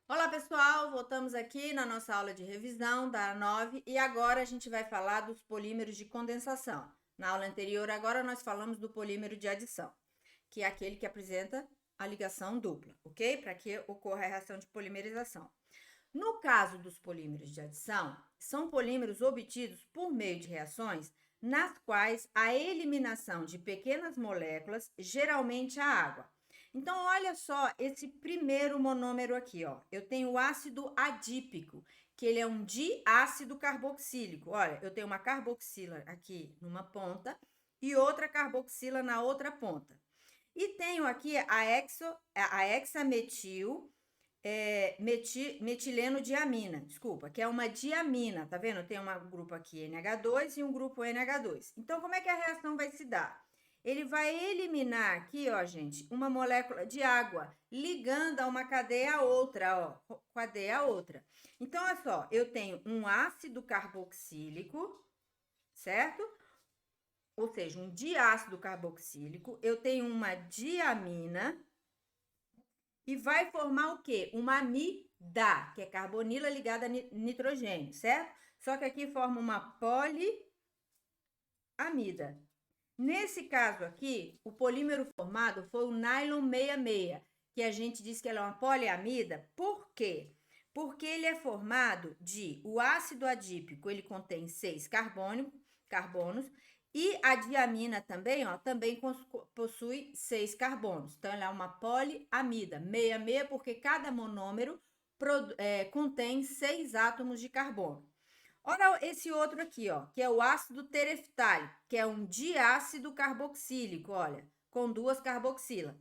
Olá, pessoal! Voltamos aqui na nossa aula de revisão da 9 e agora a gente vai falar dos polímeros de condensação. Na aula anterior, agora nós falamos do polímero de adição, que é aquele que apresenta a ligação dupla, ok? Para que ocorra a reação de polimerização. No caso dos polímeros de adição, são polímeros obtidos por meio de reações nas quais a eliminação de pequenas moléculas, geralmente a água. Então, olha só esse primeiro monômero aqui, ó. Eu tenho o ácido adípico, que ele é um diácido carboxílico. Olha, eu tenho uma carboxila aqui numa ponta e outra carboxila na outra ponta. E tenho aqui a hexametil metileno diamina, desculpa, que é uma diamina, tá vendo? Tem um grupo aqui NH2 e um grupo NH2. Então, como é que a reação vai se dar? Ele vai eliminar aqui, ó, gente, uma molécula de água, ligando a uma cadeia a outra, ó, cadeia a outra. Então, olha só, eu tenho um ácido carboxílico, certo? Ou seja, um diácido carboxílico, eu tenho uma diamina, e vai formar o quê? Uma amida, que é carbonila ligada a nitrogênio, certo? Só que aqui forma uma poliamida. Nesse caso aqui, o polímero formado foi o nylon 66, que a gente diz que ela é uma poliamida. Por quê? Porque ele é formado de o ácido adípico, ele contém 6 carbonos, e a diamina também, ó, também possui 6 carbonos. Então, ela é uma poliamida, 66, porque cada monômero contém 6 átomos de carbono. Olha esse outro aqui, ó, que é o ácido tereftálico, que é um diácido carboxílico, olha, com 2 carboxilas.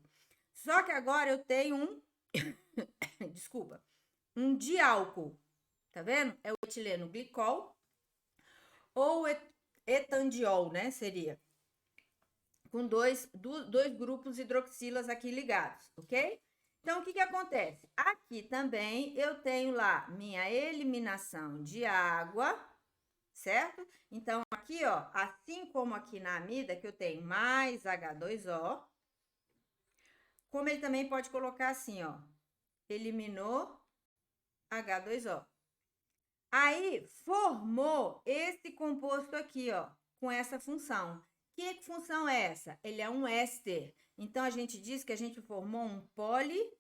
Só que agora eu tenho um, desculpa, um diálcool, tá vendo? É o etileno glicol ou etandiol, né? Seria com dois grupos hidroxilas aqui ligados, ok? Então, o que acontece? Aqui também eu tenho lá minha eliminação de água, certo? Então, aqui, ó, assim como aqui na amida, que eu tenho mais H2O, como ele também pode colocar assim, ó, eliminou H2O. Aí, formou esse composto aqui, ó, com essa função. Que função é essa? Ele é um éster. Então, a gente diz que a gente formou um poliéster.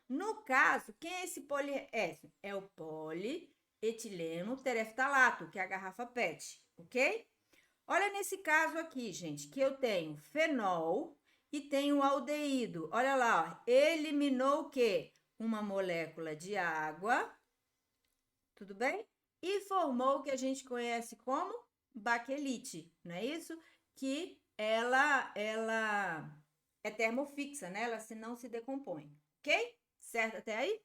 No caso, quem é esse poliéster? É o polietileno tereftalato, que é a garrafa PET, ok? Olha nesse caso aqui, gente, que eu tenho fenol e tenho aldeído. Olha lá, ó, eliminou o quê? Uma molécula de água, tudo bem? E formou o que a gente conhece como baquelite, não é isso? Que ela é termofixa, né? Ela não se decompõe, ok? Certo até aí?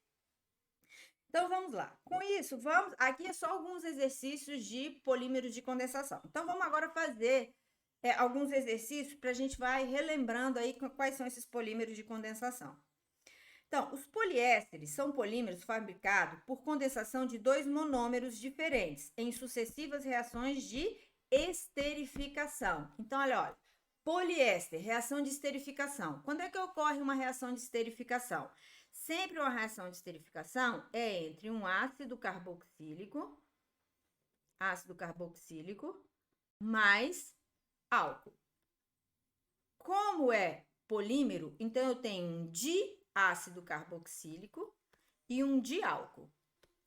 Então vamos lá. Com isso, vamos. Aqui é só alguns exercícios de polímeros de condensação. Então vamos agora fazer alguns exercícios para a gente vai relembrando aí quais são esses polímeros de condensação. Então, os poliésteres são polímeros fabricados por condensação de dois monômeros diferentes em sucessivas reações de esterificação. Então, olha, poliéster, reação de esterificação. Quando é que ocorre uma reação de esterificação? Sempre uma reação de esterificação é entre um ácido carboxílico, mais álcool. Como é polímero, então eu tenho um diácido carboxílico e um diálcool.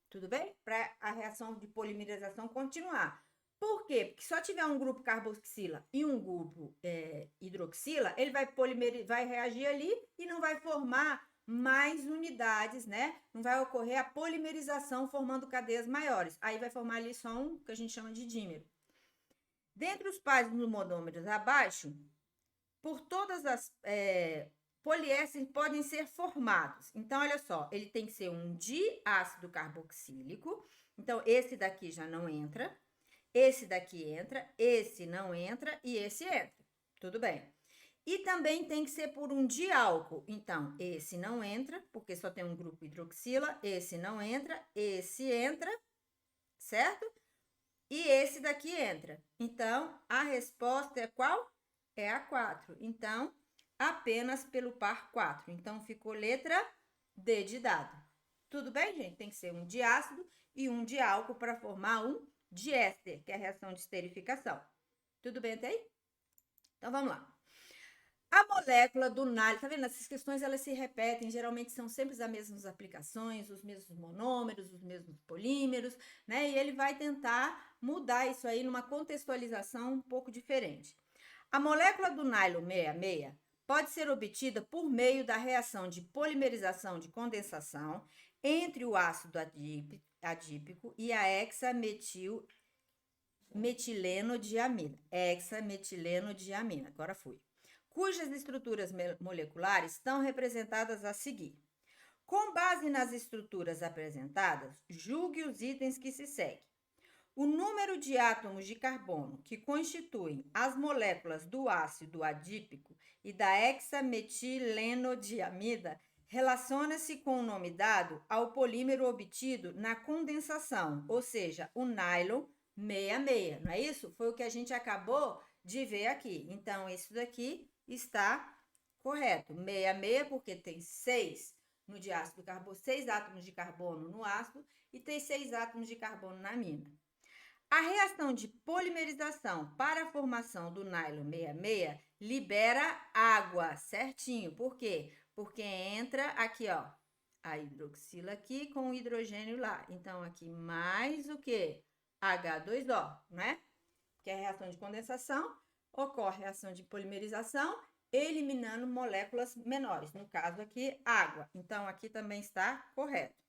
Tudo bem? Para a reação de polimerização continuar. Por quê? Porque só tiver um grupo carboxila e um grupo hidroxila, ele vai reagir ali e não vai formar mais unidades, né? Não vai ocorrer a polimerização formando cadeias maiores. Aí vai formar ali só um que a gente chama de dímero. Dentre os pares dos monômeros abaixo, por todas as poliésteres podem ser formados. Então, olha só, ele tem que ser um diácido carboxílico. Então, esse daqui já não entra, esse daqui entra, esse não entra e esse entra. Tudo bem. E também tem que ser por um diálcool. Então, esse não entra, porque só tem um grupo hidroxila, esse não entra, esse entra, certo? E esse daqui entra. Então, a resposta é qual? É a 4. Então, apenas pelo par 4. Então, ficou letra D de dado. Tudo bem, gente? Tem que ser um diácido e um de álcool para formar um diéster, que é a reação de esterificação. Tudo bem até aí? Então, vamos lá. A molécula do nylon, tá vendo? Essas questões, elas se repetem, geralmente são sempre as mesmas aplicações, os mesmos monômeros, os mesmos polímeros, né? E ele vai tentar mudar isso aí numa contextualização um pouco diferente. A molécula do nylon 66 pode ser obtida por meio da reação de polimerização de condensação entre o ácido adípico e a hexametilenodiamina. Hexametilenodiamina, agora fui. Cujas estruturas moleculares estão representadas a seguir. Com base nas estruturas apresentadas, julgue os itens que se seguem. O número de átomos de carbono que constituem as moléculas do ácido adípico e da hexametilenodiamida relaciona-se com o nome dado ao polímero obtido na condensação, ou seja, o nylon 66, não é isso? Foi o que a gente acabou de ver aqui. Então, isso daqui está correto. 66 porque tem 6 no diácido carbono, 6 átomos de carbono no ácido e tem 6 átomos de carbono na amina. A reação de polimerização para a formação do nylon 66 libera água, certinho. Por quê? Porque entra aqui, ó, a hidroxila aqui com o hidrogênio lá. Então, aqui mais o quê? H2O, né? Que é a reação de condensação, ocorre a reação de polimerização, eliminando moléculas menores. No caso aqui, água. Então, aqui também está correto.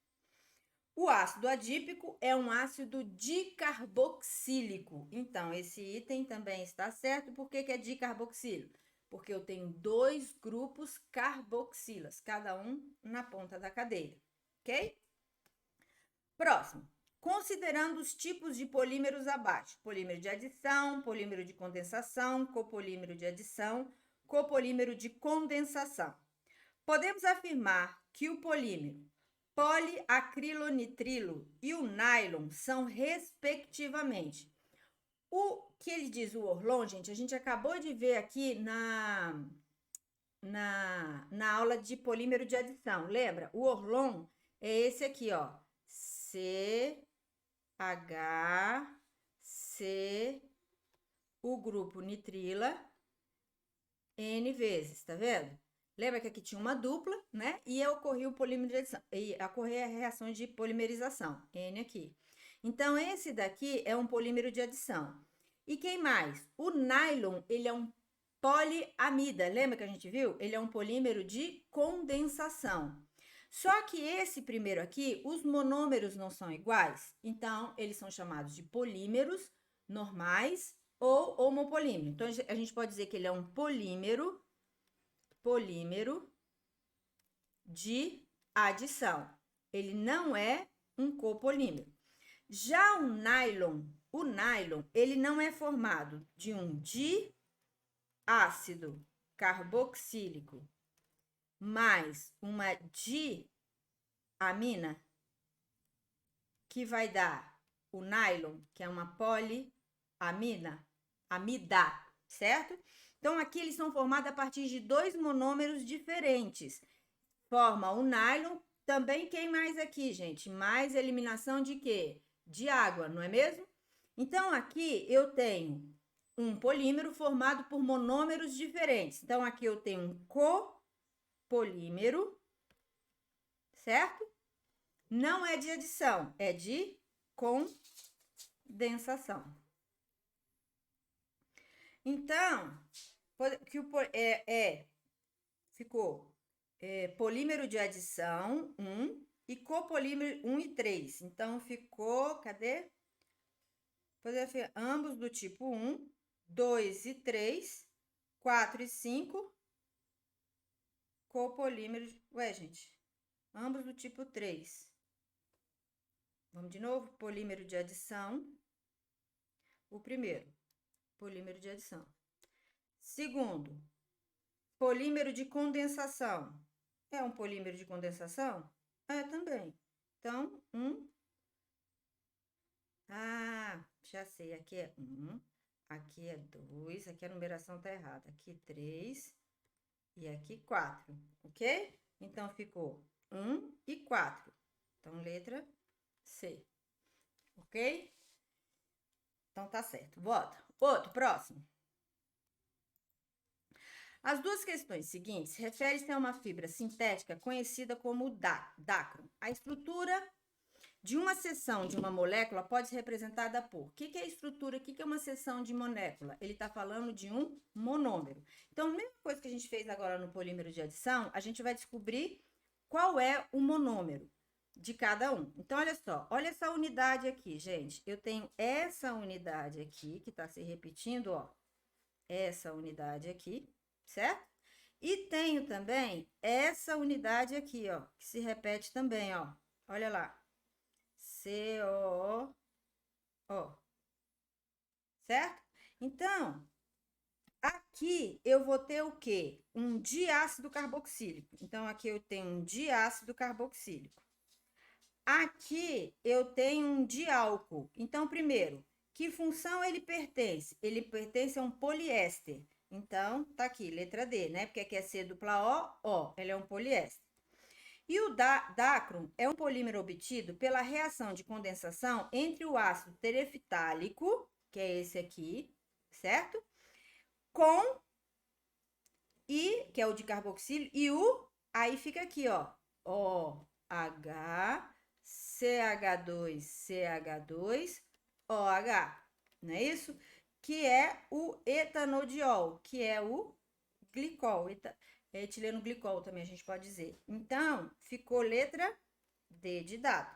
O ácido adípico é um ácido dicarboxílico. Então, esse item também está certo. Por que é dicarboxílico? Porque eu tenho 2 grupos carboxilas, cada um na ponta da cadeia, ok? Próximo. Considerando os tipos de polímeros abaixo: polímero de adição, polímero de condensação, copolímero de adição, copolímero de condensação. Podemos afirmar que o polímero poliacrilonitrilo e o nylon são, respectivamente, o que ele diz, o Orlon, gente, a gente acabou de ver aqui na aula de polímero de adição, lembra? O Orlon é esse aqui, ó, CHC, o grupo nitrila, N vezes, tá vendo? Lembra que aqui tinha uma dupla, né? E ocorria o polímero de adição, e ocorria a reação de polimerização, N aqui. Então, esse daqui é um polímero de adição. E quem mais? O nylon, ele é um poliamida, lembra que a gente viu? Ele é um polímero de condensação. Só que esse primeiro aqui, os monômeros não são iguais, então eles são chamados de polímeros normais ou homopolímero. Então, a gente pode dizer que ele é um polímero de adição. Ele não é um copolímero. Já o nylon, ele não é formado de um diácido carboxílico mais uma diamina, que vai dar o nylon, que é uma poliamida, certo? Então, aqui eles são formados a partir de 2 monômeros diferentes. Forma o nylon. Também quem mais aqui, gente? Mais eliminação de quê? De água, não é mesmo? Então, aqui eu tenho um polímero formado por monômeros diferentes. Então, aqui eu tenho um copolímero, certo? Não é de adição, é de condensação. Então, que ficou polímero de adição 1 e copolímero 1 e 3. Então, ficou, cadê? Ambos do tipo 1, 2 e 3, 4 e 5, copolímeros. Ué, gente, ambos do tipo 3. Vamos de novo, polímero de adição. O primeiro, polímero de adição. Segundo, polímero de condensação. É um polímero de condensação? É também. Então, já sei. Aqui é 1, aqui é 2, aqui a numeração tá errada. Aqui 3 e aqui 4, ok? Então, ficou 1 e 4. Então, letra C. Ok? Então, tá certo. Vota. Outro, próximo. As duas questões seguintes referem-se a uma fibra sintética conhecida como dácron. A estrutura de uma seção de uma molécula pode ser representada por... O que é a estrutura? O que é uma seção de molécula? Ele está falando de um monômero. Então, a mesma coisa que a gente fez agora no polímero de adição, a gente vai descobrir qual é o monômero de cada um. Então, olha só. Olha essa unidade aqui, gente. Eu tenho essa unidade aqui, que está se repetindo, ó. Essa unidade aqui, certo? E tenho também essa unidade aqui, ó, que se repete também, ó. Olha lá. COO, certo? Então, aqui eu vou ter o quê? Um diácido carboxílico. Então, aqui eu tenho um diácido carboxílico. Aqui eu tenho um diálcool. Então, primeiro, que função ele pertence? Ele pertence a um poliéster. Então, tá aqui, letra D, né? Porque aqui é C dupla O, ele é um poliéster. E o dácron é um polímero obtido pela reação de condensação entre o ácido tereftálico, que é esse aqui, certo? Com que é o de carboxílio, e aí fica aqui, ó, OH, CH2, OH, não é isso? Que é o etanodiol, que é o glicol, etileno glicol também a gente pode dizer. Então, ficou letra D de dado.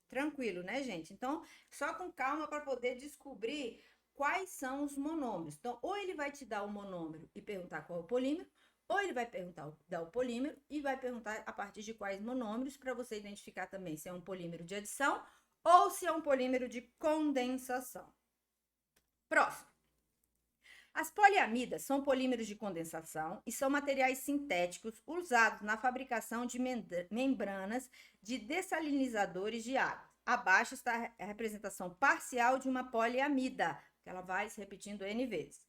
Tranquilo, né, gente? Então, só com calma para poder descobrir quais são os monômeros. Então, ou ele vai te dar o monômero e perguntar qual é o polímero, ou ele vai dar o polímero e vai perguntar a partir de quais monômeros, para você identificar também se é um polímero de adição ou se é um polímero de condensação. Próximo. As poliamidas são polímeros de condensação e são materiais sintéticos usados na fabricação de membranas de dessalinizadores de água. Abaixo está a representação parcial de uma poliamida, que ela vai se repetindo N vezes.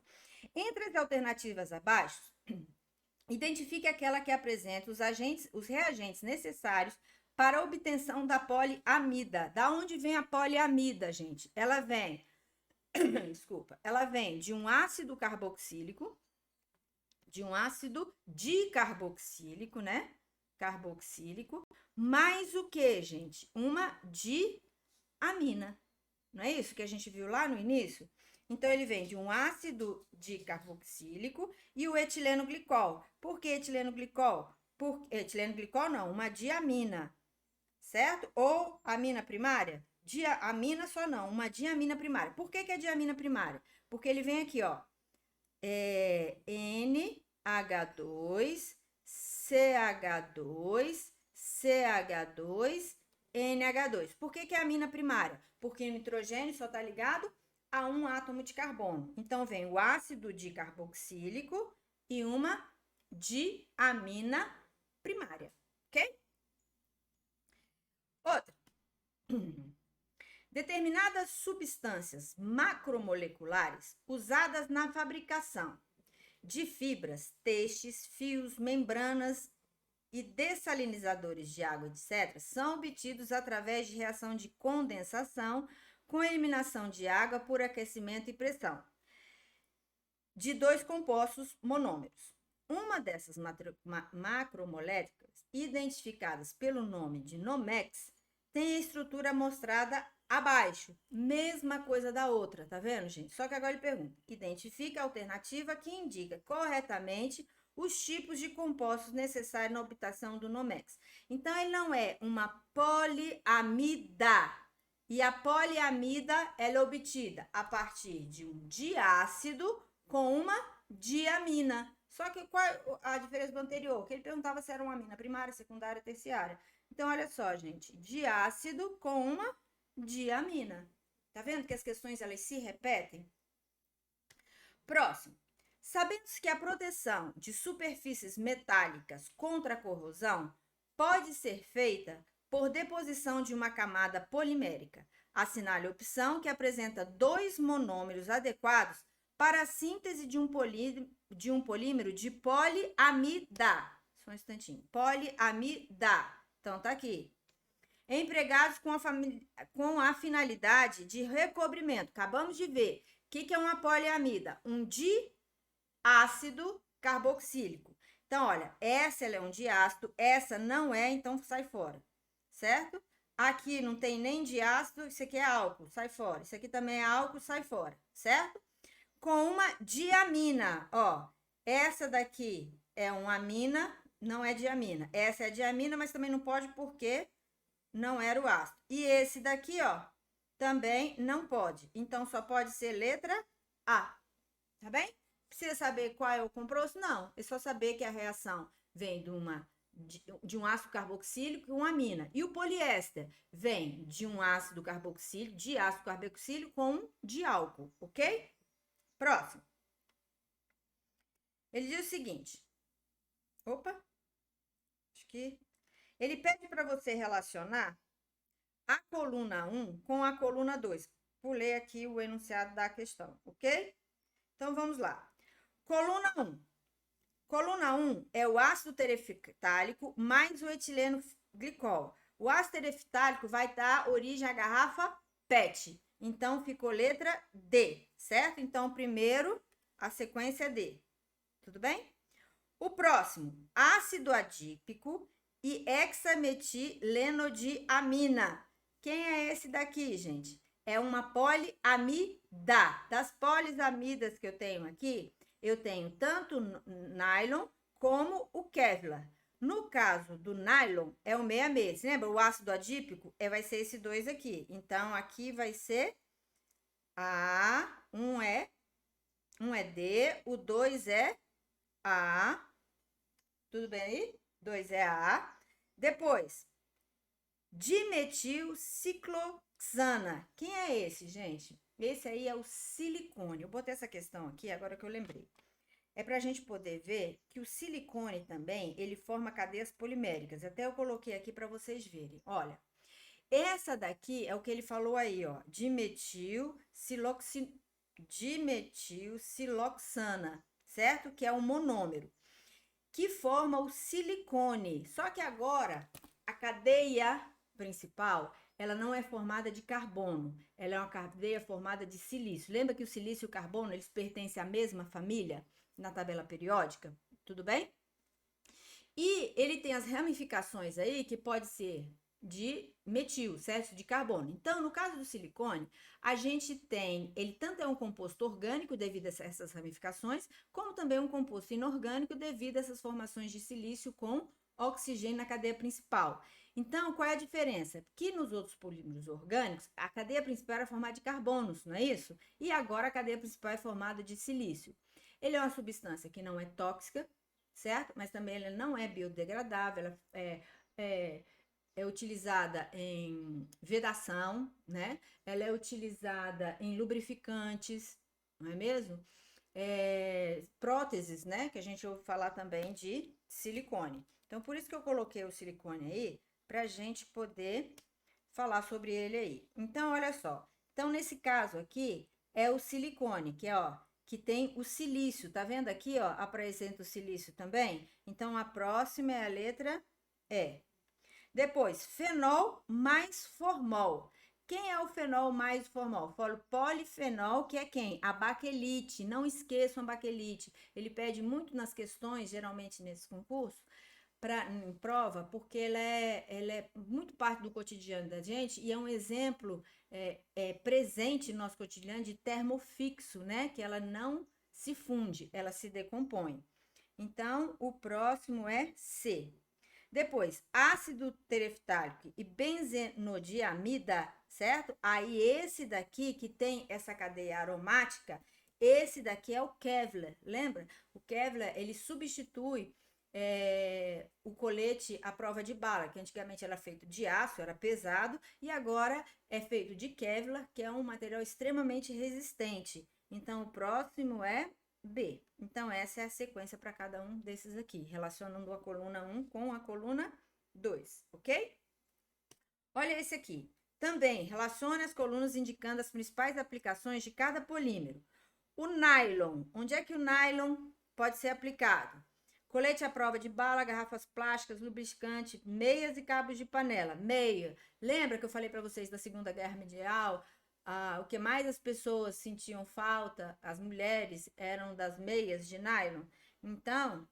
Entre as alternativas abaixo, identifique aquela que apresenta os reagentes necessários para a obtenção da poliamida. Da onde vem a poliamida, gente? Ela vem desculpa, ela vem de um ácido carboxílico, de um ácido dicarboxílico, né? Carboxílico, mais o que, gente? Uma diamina. Não é isso que a gente viu lá no início? Então, ele vem de um ácido dicarboxílico e o etileno glicol. Por que etileno glicol? Etileno glicol não, uma diamina, certo? Ou amina primária? Diamina só não, uma diamina primária. Por que é diamina primária? Porque ele vem aqui, ó, NH2, CH2, CH2, NH2. Por que é amina primária? Porque o nitrogênio só está ligado a um átomo de carbono. Então, vem o ácido dicarboxílico e uma diamina primária, ok? Outra. Determinadas substâncias macromoleculares usadas na fabricação de fibras, teixes, fios, membranas e dessalinizadores de água, etc., são obtidos através de reação de condensação com eliminação de água por aquecimento e pressão de dois compostos monômeros. Uma dessas macromoléculas, identificadas pelo nome de Nomex, tem a estrutura mostrada abaixo. Mesma coisa da outra, tá vendo, gente? Só que agora ele pergunta: identifica a alternativa que indica corretamente os tipos de compostos necessários na obtenção do Nomex. Então, ele não é uma poliamida. E a poliamida, ela é obtida a partir de um diácido com uma diamina. Só que qual a diferença do anterior? Que ele perguntava se era uma amina primária, secundária, terciária. Então, olha só, gente, diácido com uma diamina. Tá vendo que as questões elas se repetem? Próximo. Sabemos que a proteção de superfícies metálicas contra a corrosão pode ser feita por deposição de uma camada polimérica. Assinale a opção que apresenta dois monômeros adequados para a síntese de um polímero de poliamida. Só um instantinho. Poliamida. Então, tá aqui. Empregados com a finalidade de recobrimento. Acabamos de ver. O que é uma poliamida? Um diácido carboxílico. Então, olha, essa ela é um diácido, essa não é, então sai fora, certo? Aqui não tem nem diácido, isso aqui é álcool, sai fora. Isso aqui também é álcool, sai fora, certo? Com uma diamina, ó. Essa daqui é uma amina, não é diamina. Essa é diamina, mas também não pode porque não era o ácido. E esse daqui, ó, também não pode. Então, só pode ser letra A, tá bem? Precisa saber qual é o composto? Não. É só saber que a reação vem de um ácido carboxílico com amina. E o poliéster vem de um ácido carboxílico, de ácido carboxílico com de álcool, ok? Próximo. Ele diz o seguinte. Opa. Acho que... Ele pede para você relacionar a coluna 1 com a coluna 2. Pulei aqui o enunciado da questão, ok? Então, vamos lá. Coluna 1. Coluna 1 é o ácido tereftálico mais o etileno glicol. O ácido tereftálico vai dar origem à garrafa PET. Então, ficou letra D, certo? Então, primeiro, a sequência é D. Tudo bem? O próximo, ácido adípico e hexametillenodiamina. Quem é esse daqui, gente? É uma poliamida. Das polisamidas que eu tenho aqui, eu tenho tanto nylon como o Kevlar. No caso do nylon, é o 66. Lembra? O ácido adípico vai ser esse 2 aqui. Então, aqui vai ser A, um é D, o 2 é A. Tudo bem aí? 2 é A. Depois, dimetilcicloxana. Quem é esse, gente? Esse aí é o silicone. Eu botei essa questão aqui agora que eu lembrei. É para a gente poder ver que o silicone também, ele forma cadeias poliméricas. Até eu coloquei aqui para vocês verem. Olha, essa daqui é o que ele falou aí, ó. Dimetilciloxana, certo? Que é um monômero, que forma o silicone. Só que agora, a cadeia principal, ela não é formada de carbono, ela é uma cadeia formada de silício. Lembra que o silício e o carbono, eles pertencem à mesma família na tabela periódica? Tudo bem? E ele tem as ramificações aí, que pode ser de metil, certo? De carbono. Então, no caso do silicone, a gente tem, ele tanto é um composto orgânico devido a essas ramificações, como também um composto inorgânico devido a essas formações de silício com oxigênio na cadeia principal. Então, qual é a diferença? Que nos outros polímeros orgânicos, a cadeia principal era formada de carbonos, não é isso? E agora a cadeia principal é formada de silício. Ele é uma substância que não é tóxica, certo? Mas também ela não é biodegradável, ela é utilizada em vedação, né? Ela é utilizada em lubrificantes, não é mesmo? Próteses, né? Que a gente ouve falar também de silicone. Então, por isso que eu coloquei o silicone aí, para a gente poder falar sobre ele aí. Então, olha só. Então, nesse caso aqui, é o silicone, que é, ó, que tem o silício. Tá vendo aqui, ó? Apresenta o silício também. Então, a próxima é a letra E. Depois, fenol mais formol. Quem é o fenol mais formol? Polifenol, que é quem? A baquelite. Não esqueçam a baquelite. Ele pede muito nas questões, geralmente nesse concurso, em prova, porque ela é muito parte do cotidiano da gente e é um exemplo presente no nosso cotidiano de termofixo, né? Que ela não se funde, ela se decompõe. Então, o próximo é C. Depois, ácido tereftálico e benzenodiamida, certo? Aí, esse daqui que tem essa cadeia aromática, esse daqui é o Kevlar, lembra? O Kevlar, ele substitui o colete à prova de bala, que antigamente era feito de aço, era pesado, e agora é feito de Kevlar, que é um material extremamente resistente. Então, o próximo é B. Então, essa é a sequência para cada um desses aqui, relacionando a coluna 1 com a coluna 2, ok? Olha esse aqui. Também, relacione as colunas indicando as principais aplicações de cada polímero. O nylon, onde é que o nylon pode ser aplicado? Colete à prova de bala, garrafas plásticas, lubrificante, meias e cabos de panela. Meia. Lembra que eu falei para vocês da Segunda Guerra Mundial? O que mais as pessoas sentiam falta, as mulheres, eram das meias de nylon. Então,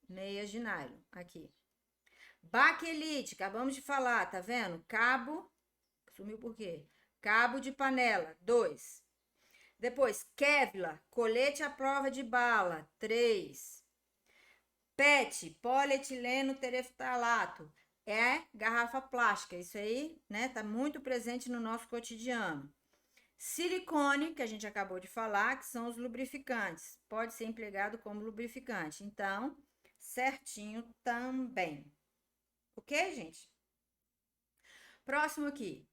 meias de nylon, aqui. Baquelite, acabamos de falar, tá vendo? Cabo, sumiu por quê? Cabo de panela, 2. Depois, Kevlar, colete à prova de bala, 3. PET, polietileno tereftalato, é garrafa plástica. Isso aí, né, tá muito presente no nosso cotidiano. Silicone, que a gente acabou de falar, que são os lubrificantes. Pode ser empregado como lubrificante. Então, certinho também. Ok, gente? Próximo aqui.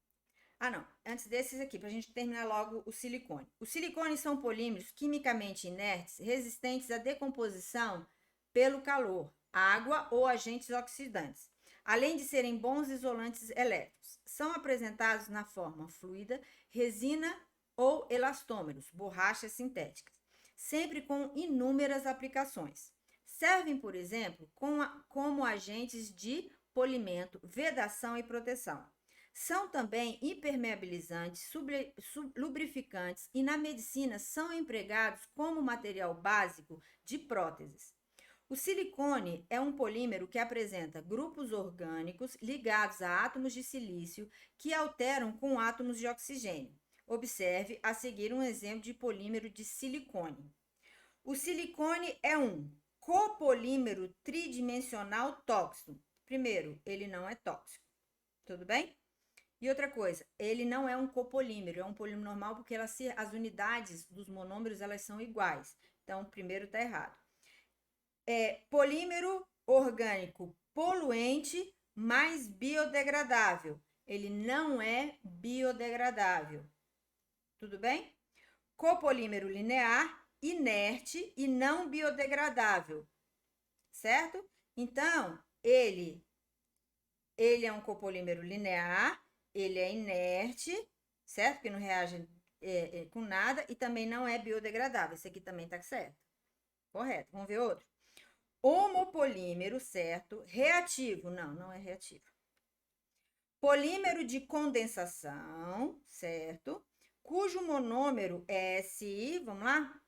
Não. Antes desses aqui, para a gente terminar logo o silicone. Os silicones são polímeros quimicamente inertes, resistentes à decomposição pelo calor, água ou agentes oxidantes, além de serem bons isolantes elétricos. São apresentados na forma fluida, resina ou elastômeros, borrachas sintéticas, sempre com inúmeras aplicações. Servem, por exemplo, como agentes de polimento, vedação e proteção. São também impermeabilizantes, lubrificantes e na medicina são empregados como material básico de próteses. O silicone é um polímero que apresenta grupos orgânicos ligados a átomos de silício que alteram com átomos de oxigênio. Observe a seguir um exemplo de polímero de silicone. O silicone é um copolímero tridimensional tóxico. Primeiro, ele não é tóxico. Tudo bem? E outra coisa, ele não é um copolímero, é um polímero normal porque as unidades dos monômeros elas são iguais. Então, o primeiro está errado. Polímero orgânico poluente mais biodegradável. Ele não é biodegradável. Tudo bem? Copolímero linear, inerte e não biodegradável. Certo? Então, ele é um copolímero linear, ele é inerte, certo? Que não reage com nada e também não é biodegradável. Esse aqui também tá certo. Correto. Vamos ver outro. Homopolímero, certo? Reativo. Não é reativo. Polímero de condensação, certo? Cujo monômero é SI, vamos lá?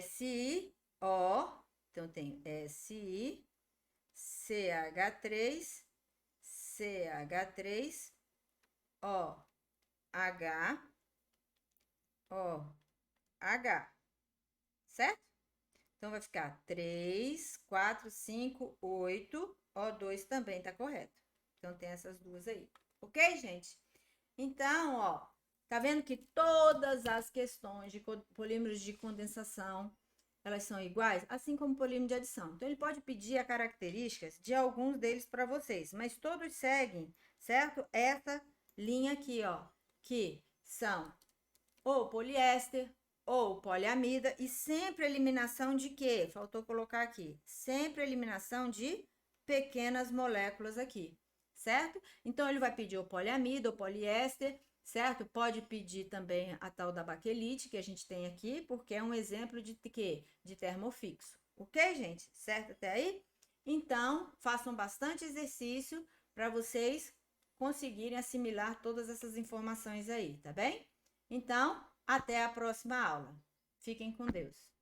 SiO, então tem SI, CH3, CH3, OH, OH, certo? Então, vai ficar 3, 4, 5, 8, O2 também tá correto. Então, tem essas duas aí. Ok, gente? Então, tá vendo que todas as questões de polímeros de condensação, elas são iguais, assim como o polímero de adição. Então, ele pode pedir as características de alguns deles para vocês, mas todos seguem, certo? Essa linha aqui, que são ou poliéster, ou poliamida, e sempre eliminação de quê? Faltou colocar aqui. Sempre eliminação de pequenas moléculas aqui, certo? Então, ele vai pedir o poliamida, o poliéster, certo? Pode pedir também a tal da baquelite, que a gente tem aqui, porque é um exemplo de quê? De termofixo. Ok, gente? Certo até aí? Então, façam bastante exercício para vocês conseguirem assimilar todas essas informações aí, tá bem? Então, até a próxima aula. Fiquem com Deus.